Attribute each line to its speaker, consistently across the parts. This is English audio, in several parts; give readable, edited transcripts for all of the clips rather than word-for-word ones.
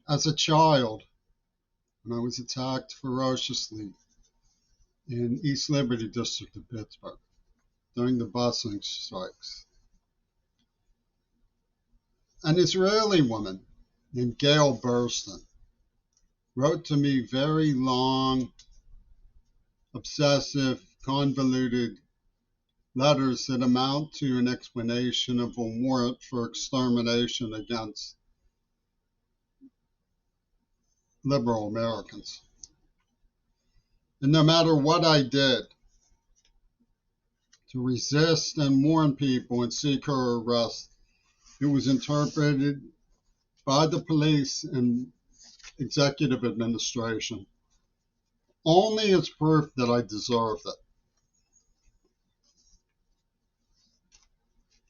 Speaker 1: As a child, when I was attacked ferociously in East Liberty District of Pittsburgh during the busing strikes, an Israeli woman named Gail Burston wrote to me very long, obsessive, convoluted letters that amount to an explanation of a warrant for extermination against liberal Americans. And no matter what I did to resist and warn people and seek her arrest, it was interpreted by the police and executive administration only as proof that I deserved it.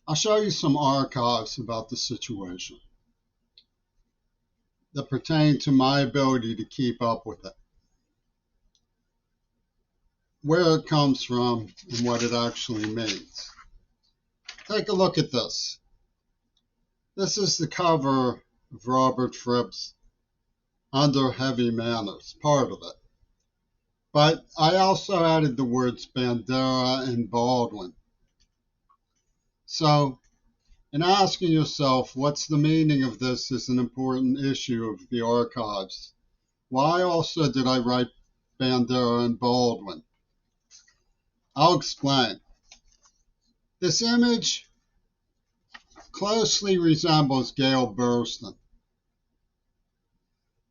Speaker 1: I'll show you some archives about the situation that pertain to my ability to keep up with it, where it comes from, and what it actually means. Take a look at this. This is the cover of Robert Fripp's Under Heavy Manners, part of it. But I also added the words Bandera and Baldwin. So, in asking yourself what's the meaning of this is an important issue of the archives. Why also did I write Bandera and Baldwin? I'll explain. This image closely resembles Gail Burston.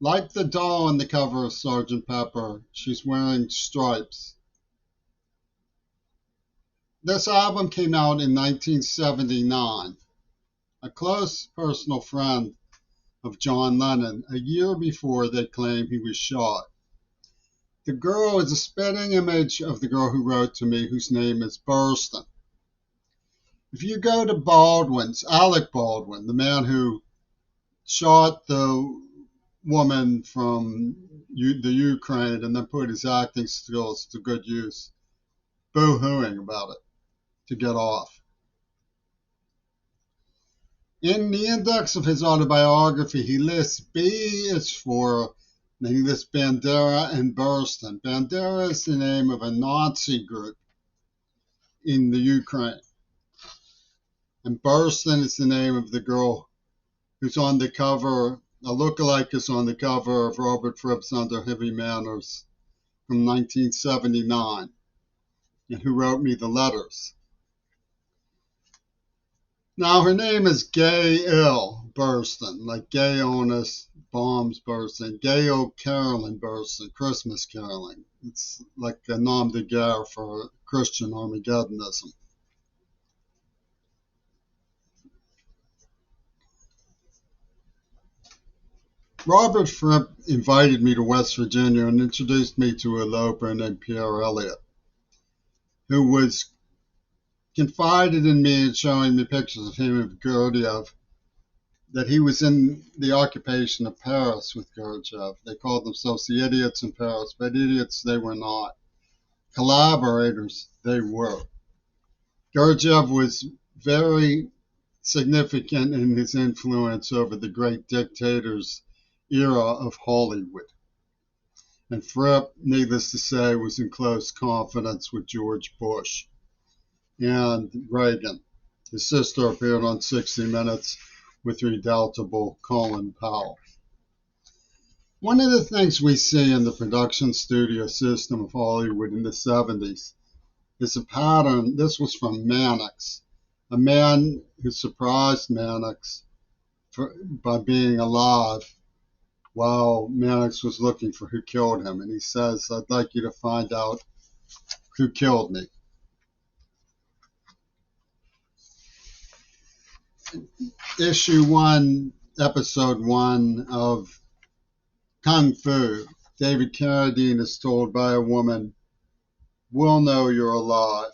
Speaker 1: Like the doll on the cover of Sgt. Pepper, she's wearing stripes. This album came out in 1979. A close personal friend of John Lennon, a year before they claim he was shot. The girl is a spitting image of the girl who wrote to me, whose name is Burston. If you go to Baldwin's, Alec Baldwin, the man who shot the woman from the Ukraine and then put his acting skills to good use, boo-hooing about it to get off. In the index of his autobiography, he lists B is for, and he lists Bandera and Burston. Bandera is the name of a Nazi group in the Ukraine. And Burston is the name of the girl who's on the cover, a lookalike is on the cover of Robert Fripp's Under Heavy Manners from 1979, and who wrote me the letters. Now, her name is Gail Burston, like Gay Honest Bombs Burston, Gail Carolyn Burston, Christmas caroling. It's like a nom de guerre for Christian Armageddonism. Robert Fripp invited me to West Virginia and introduced me to a eloper named Pierre Elliott, who was confided in me and showing me pictures of him and Gurdjieff, that he was in the occupation of Paris with Gurdjieff. They called themselves the idiots in Paris, but idiots they were not. Collaborators they were. Gurdjieff was very significant in his influence over the great dictators era of Hollywood. And Fripp, needless to say, was in close confidence with George Bush and Reagan. His sister appeared on 60 Minutes with redoubtable Colin Powell. One of the things we see in the production studio system of Hollywood in the 70s is a pattern. This was from Mannix, a man who surprised Mannix by being alive while Mannix was looking for who killed him. And he says, I'd like you to find out who killed me. Issue 1, Episode 1 of Kung Fu, David Carradine is told by a woman, we'll know you're alive.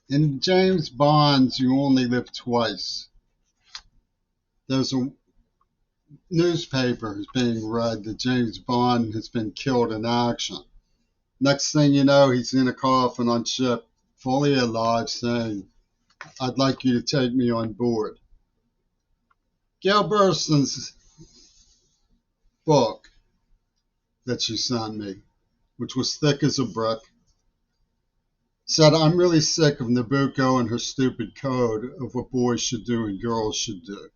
Speaker 1: In James Bond's You Only Live Twice, there's a newspaper is being read that James Bond has been killed in action. Next thing you know, he's in a coffin on ship, fully alive, saying, "I'd like you to take me on board." Gail Burston's book that she sent me, which was thick as a brick, said, "I'm really sick of Nabucco and her stupid code of what boys should do and girls should do."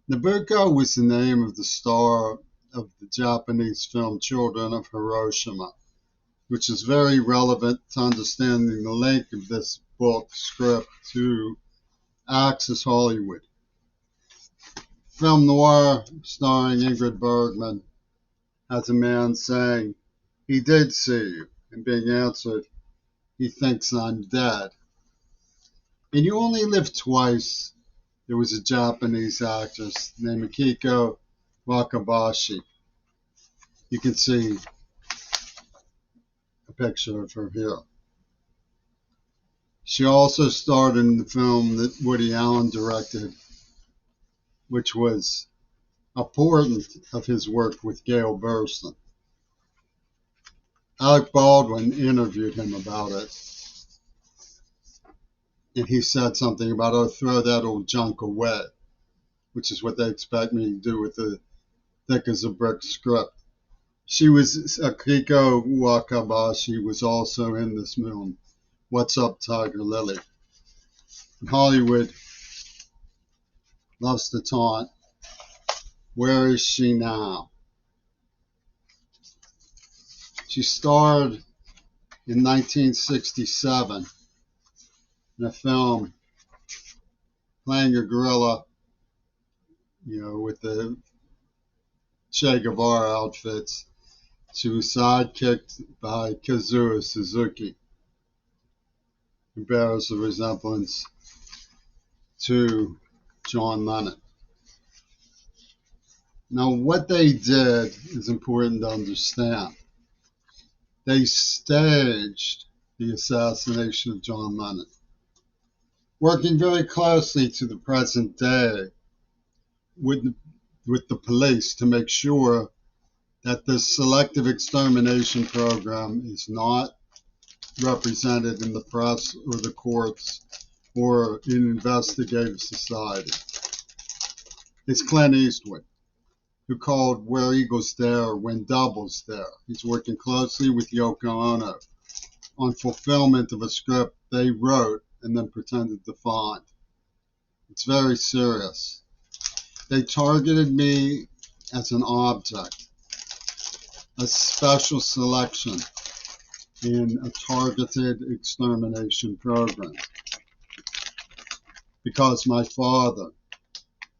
Speaker 1: Nabucco was the name of the star of the Japanese film Children of Hiroshima, which is very relevant to understanding the link of this book script to Access Hollywood. Film noir starring Ingrid Bergman has a man saying, "He did see you," and being answered, "He thinks I'm dead." In You Only Live Twice, there was a Japanese actress named Akiko Wakabashi. You can see a picture of her here. She also starred in the film that Woody Allen directed, which was a portent of his work with Gail Burston. Alec Baldwin interviewed him about it, and he said something about, "Oh, throw that old junk away," which is what they expect me to do with the thick as a brick script. Akiko Wakabashi was also in this film, What's Up, Tiger Lily? And Hollywood loves to taunt, "Where is she now?" She starred in 1967 in a film playing a gorilla, with the Che Guevara outfits. She was sidekicked by Kazuo Suzuki, who bears a resemblance to John Lennon. Now, what they did is important to understand. They staged the assassination of John Lennon, working very closely to the present day with the police to make sure that this selective extermination program is not represented in the press or the courts or in investigative society. It's Clint Eastwood, who called Where Eagles Dare when Doubles Dare. He's working closely with Yoko Ono on fulfillment of a script they wrote and then pretended to find. It's very serious. They targeted me as an object, a special selection in a targeted extermination program, because my father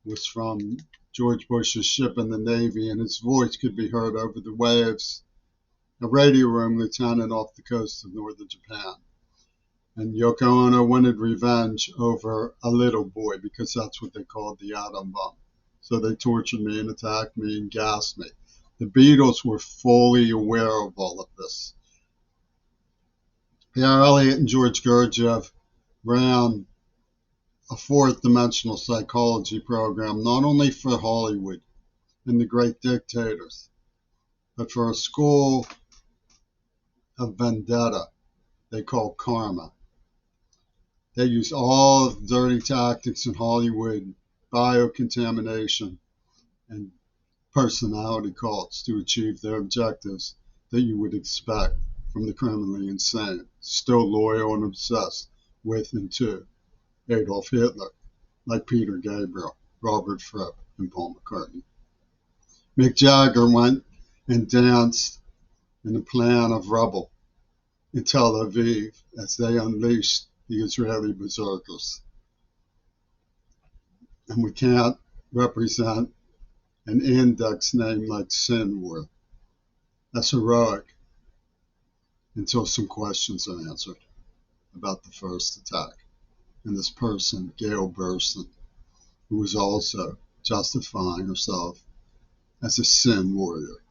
Speaker 1: was from George Bush's ship in the Navy, and his voice could be heard over the waves, a radio room lieutenant off the coast of northern Japan. And Yoko Ono wanted revenge over a little boy, because that's what they called the atom bomb. So they tortured me and attacked me and gassed me. The Beatles were fully aware of all of this. Pierre Elliott and George Gurdjieff ran a fourth dimensional psychology program, not only for Hollywood and the great dictators, but for a school of vendetta they call karma. They use all of the dirty tactics in Hollywood, biocontamination, and personality cults to achieve their objectives that you would expect from the criminally insane, still loyal and obsessed with and to Adolf Hitler, like Peter Gabriel, Robert Fripp, and Paul McCartney. Mick Jagger went and danced in a plan of rubble in Tel Aviv as they unleashed the Israeli berserkers. And we can't represent an index name like Sinwar. That's heroic until some questions are answered about the first attack. And this person, Gail Burston, who was also justifying herself as a sin warrior.